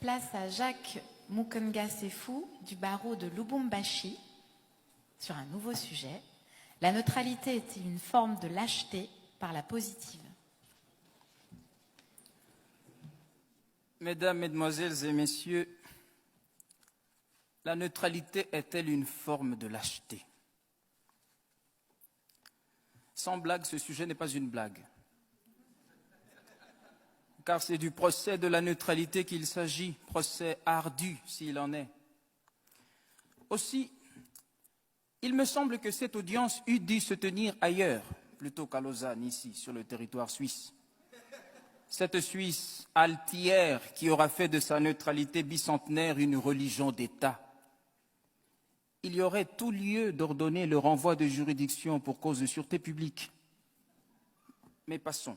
place à Jacques Mukonga Sefou du barreau de Lubumbashi sur un nouveau sujet. La neutralité est-elle une forme de lâcheté par la positive? Mesdames, Mesdemoiselles et Messieurs, la neutralité est-elle une forme de lâcheté? Sans blague, ce sujet n'est pas une blague. Car c'est du procès de la neutralité qu'il s'agit, procès ardu s'il en est. Aussi, il me semble que cette audience eût dû se tenir ailleurs, plutôt qu'à Lausanne, ici, sur le territoire suisse. Cette Suisse altière qui aura fait de sa neutralité bicentenaire une religion d'État. Il y aurait tout lieu d'ordonner le renvoi de juridiction pour cause de sûreté publique. Mais passons.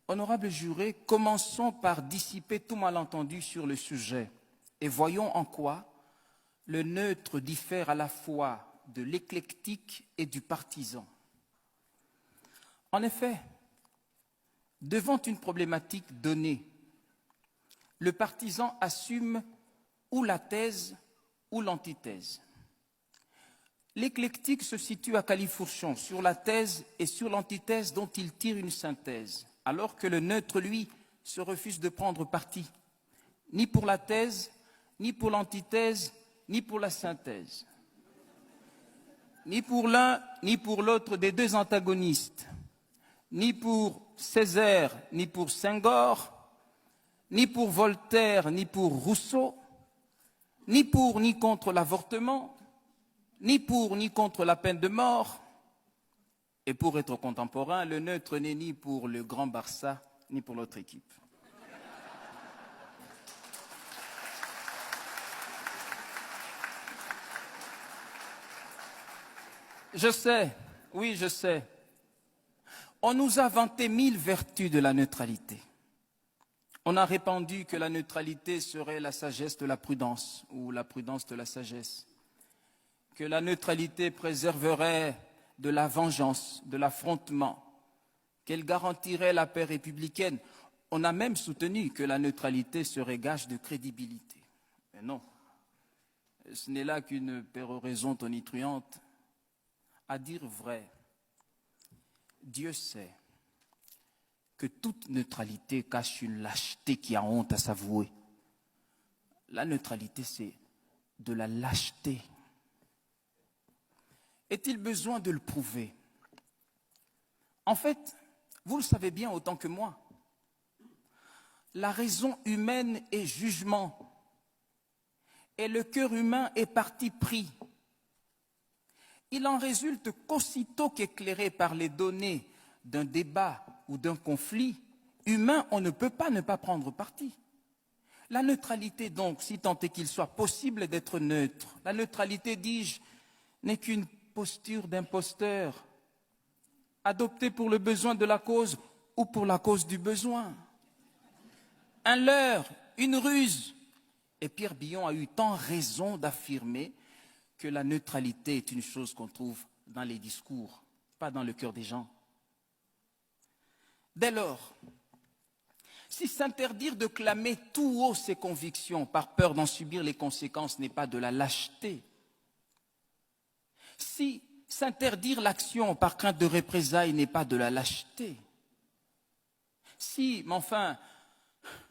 Honorables jurés, commençons par dissiper tout malentendu sur le sujet et voyons en quoi le neutre diffère à la fois de l'éclectique et du partisan. En effet, devant une problématique donnée, le partisan assume ou la thèse ou l'antithèse. L'éclectique se situe à califourchon sur la thèse et sur l'antithèse dont il tire une synthèse, alors que le neutre, lui, se refuse de prendre parti, ni pour la thèse, ni pour l'antithèse, ni pour la synthèse, ni pour l'un, ni pour l'autre des deux antagonistes, ni pour Césaire, ni pour Senghor, ni pour Voltaire, ni pour Rousseau, ni pour ni contre l'avortement, ni pour ni contre la peine de mort. Et pour être contemporain, le neutre n'est ni pour le Grand Barça, ni pour l'autre équipe. Je sais, oui, je sais. On nous a vanté 1000 vertus de la neutralité. On a répandu que la neutralité serait la sagesse de la prudence ou la prudence de la sagesse, que la neutralité préserverait de la vengeance, de l'affrontement, qu'elle garantirait la paix républicaine. On a même soutenu que la neutralité serait gage de crédibilité. Mais non, ce n'est là qu'une péroraison tonitruante. À dire vrai, Dieu sait que toute neutralité cache une lâcheté qui a honte à s'avouer. La neutralité, c'est de la lâcheté. Est-il besoin de le prouver? En fait, vous le savez bien autant que moi, la raison humaine est jugement et le cœur humain est parti pris. Il en résulte qu'aussitôt qu'éclairé par les données d'un débat ou d'un conflit humain, on ne peut pas ne pas prendre parti. La neutralité donc, si tant est qu'il soit possible d'être neutre, la neutralité, dis-je, n'est qu'une posture d'imposteur, adoptée pour le besoin de la cause ou pour la cause du besoin. Un leurre, une ruse. Et Pierre Billon a eu tant raison d'affirmer que la neutralité est une chose qu'on trouve dans les discours, pas dans le cœur des gens. Dès lors, si s'interdire de clamer tout haut ses convictions par peur d'en subir les conséquences n'est pas de la lâcheté, si s'interdire l'action par crainte de représailles n'est pas de la lâcheté, si, mais enfin,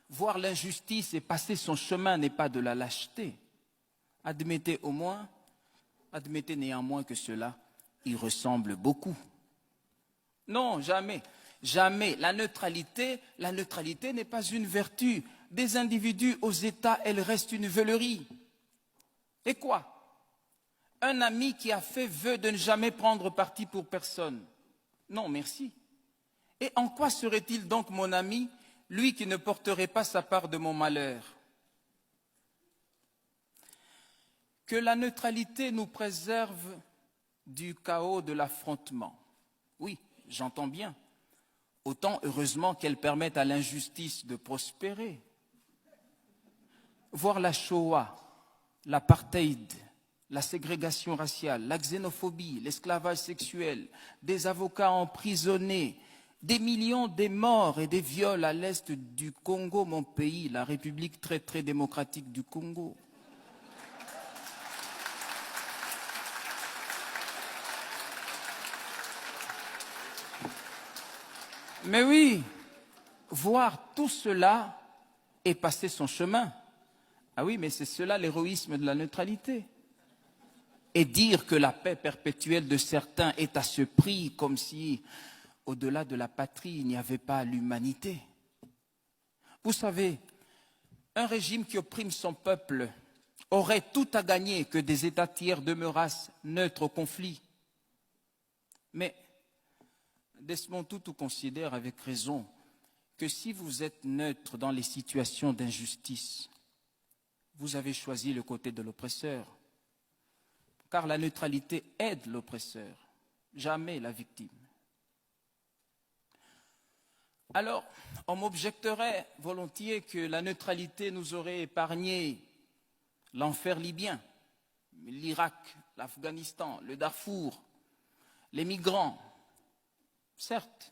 voir l'injustice et passer son chemin n'est pas de la lâcheté, admettez néanmoins que cela y ressemble beaucoup. Non, jamais, jamais. La neutralité n'est pas une vertu. Des individus aux États, elle reste une veulerie. Et quoi? Un ami qui a fait vœu de ne jamais prendre parti pour personne. Non, merci. Et en quoi serait-il donc mon ami, lui qui ne porterait pas sa part de mon malheur? Que la neutralité nous préserve du chaos de l'affrontement. Oui, j'entends bien. Autant heureusement qu'elle permette à l'injustice de prospérer. Voir la Shoah, l'apartheid, la ségrégation raciale, la xénophobie, l'esclavage sexuel, des avocats emprisonnés, Des millions de morts et des viols à l'est du Congo, mon pays, la République très très démocratique du Congo. Mais oui, voir tout cela et passer son chemin. Ah oui, mais c'est cela l'héroïsme de la neutralité. Et dire que la paix perpétuelle de certains est à ce prix, comme si, au-delà de la patrie, il n'y avait pas l'humanité. Vous savez, un régime qui opprime son peuple aurait tout à gagner que des États tiers demeurassent neutres au conflit. Mais Desmond Tutu considère avec raison que si vous êtes neutre dans les situations d'injustice, vous avez choisi le côté de l'oppresseur. Car la neutralité aide l'oppresseur, jamais la victime. Alors, on m'objecterait volontiers que la neutralité nous aurait épargné l'enfer libyen, l'Irak, l'Afghanistan, le Darfour, les migrants. Certes,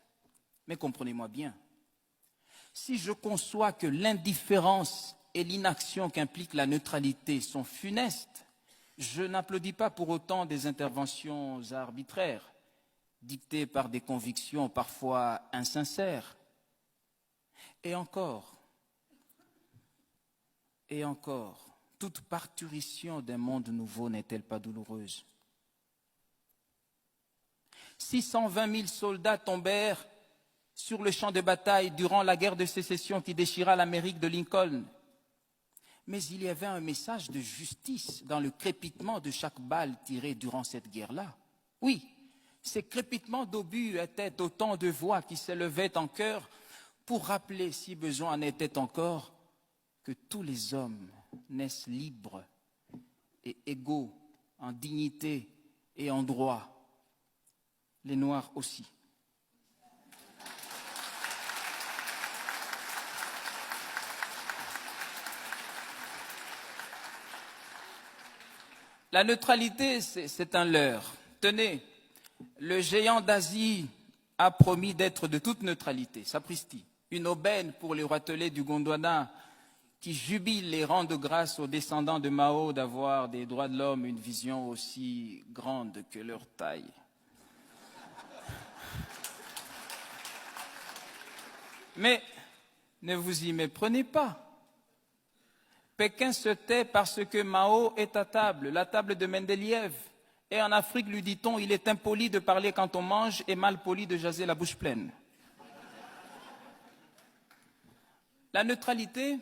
mais comprenez-moi bien, si je conçois que l'indifférence et l'inaction qu'implique la neutralité sont funestes, je n'applaudis pas pour autant des interventions arbitraires, dictées par des convictions parfois insincères. Et encore, toute parturition d'un monde nouveau n'est-elle pas douloureuse? 620 000 soldats tombèrent sur le champ de bataille durant la guerre de sécession qui déchira l'Amérique de Lincoln. Mais il y avait un message de justice dans le crépitement de chaque balle tirée durant cette guerre-là. Oui, ces crépitements d'obus étaient autant de voix qui s'élevaient en chœur pour rappeler, si besoin en était encore, que tous les hommes naissent libres et égaux en dignité et en droit. Les Noirs aussi. La neutralité, c'est un leurre. Tenez, le géant d'Asie a promis d'être de toute neutralité, sapristi. Une aubaine pour les roitelets du Gondwana qui jubilent et rendent grâce aux descendants de Mao d'avoir des droits de l'homme une vision aussi grande que leur taille. Mais ne vous y méprenez pas. Pékin se tait parce que Mao est à table, la table de Mendeleïev. Et en Afrique, lui dit-on, il est impoli de parler quand on mange et mal poli de jaser la bouche pleine. La neutralité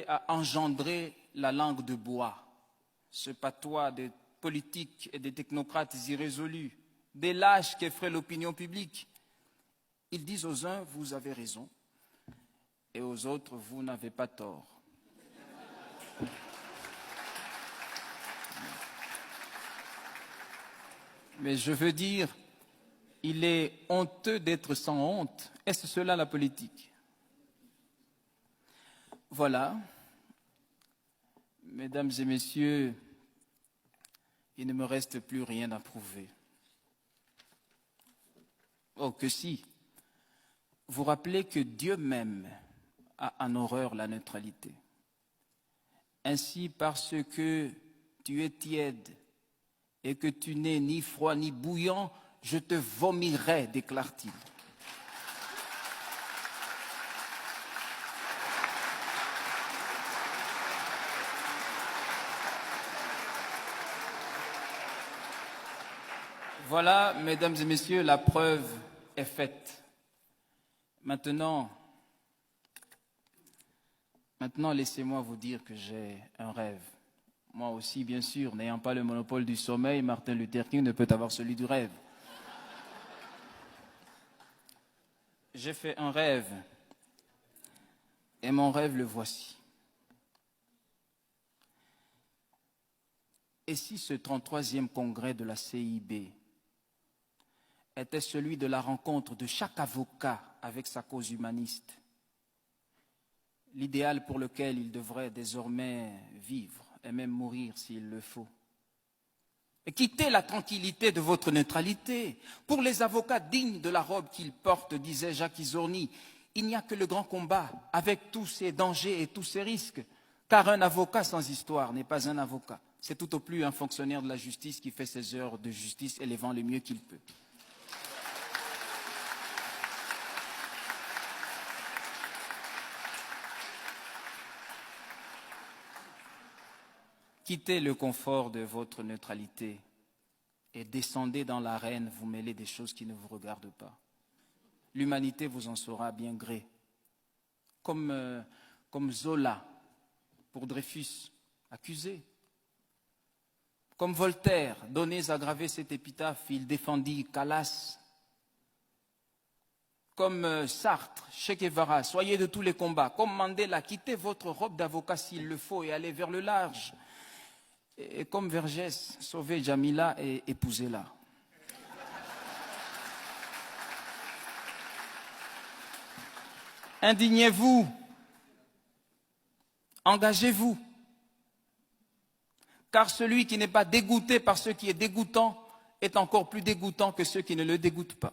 a engendré la langue de bois, ce patois des politiques et des technocrates irrésolus, des lâches qui effraient l'opinion publique. Ils disent aux uns, vous avez raison, et aux autres, vous n'avez pas tort. Mais je veux dire, il est honteux d'être sans honte. Est-ce cela la politique? Voilà, mesdames et messieurs, il ne me reste plus rien à prouver. Oh, que si. Vous rappelez que Dieu même a en horreur la neutralité. Ainsi, parce que tu es tiède et que tu n'es ni froid ni bouillant, je te vomirai, déclare-t-il. Voilà, mesdames et messieurs, la preuve est faite. Maintenant, laissez-moi vous dire que j'ai un rêve. Moi aussi, bien sûr, n'ayant pas le monopole du sommeil, Martin Luther King ne peut avoir celui du rêve. J'ai fait un rêve, et mon rêve le voici. Et si ce 33e congrès de la CIB était celui de la rencontre de chaque avocat avec sa cause humaniste, l'idéal pour lequel il devrait désormais vivre et même mourir s'il le faut. Quittez la tranquillité de votre neutralité. Pour les avocats dignes de la robe qu'ils portent, disait Jacques Isorni, il n'y a que le grand combat, avec tous ses dangers et tous ses risques. Car un avocat sans histoire n'est pas un avocat. C'est tout au plus un fonctionnaire de la justice qui fait ses heures de justice et les vend le mieux qu'il peut. Quittez le confort de votre neutralité et descendez dans l'arène, vous mêlez des choses qui ne vous regardent pas. L'humanité vous en saura bien gré. Comme Zola pour Dreyfus, accusé. Comme Voltaire, donnez à graver cette épitaphe, il défendit Calas. Comme Sartre, Che Guevara, soyez de tous les combats. Comme Mandela, quittez votre robe d'avocat s'il le faut et allez vers le large. Et comme Vergès, sauvez Jamila et épousez-la. Indignez-vous, engagez-vous, car celui qui n'est pas dégoûté par ce qui est dégoûtant est encore plus dégoûtant que ceux qui ne le dégoûtent pas.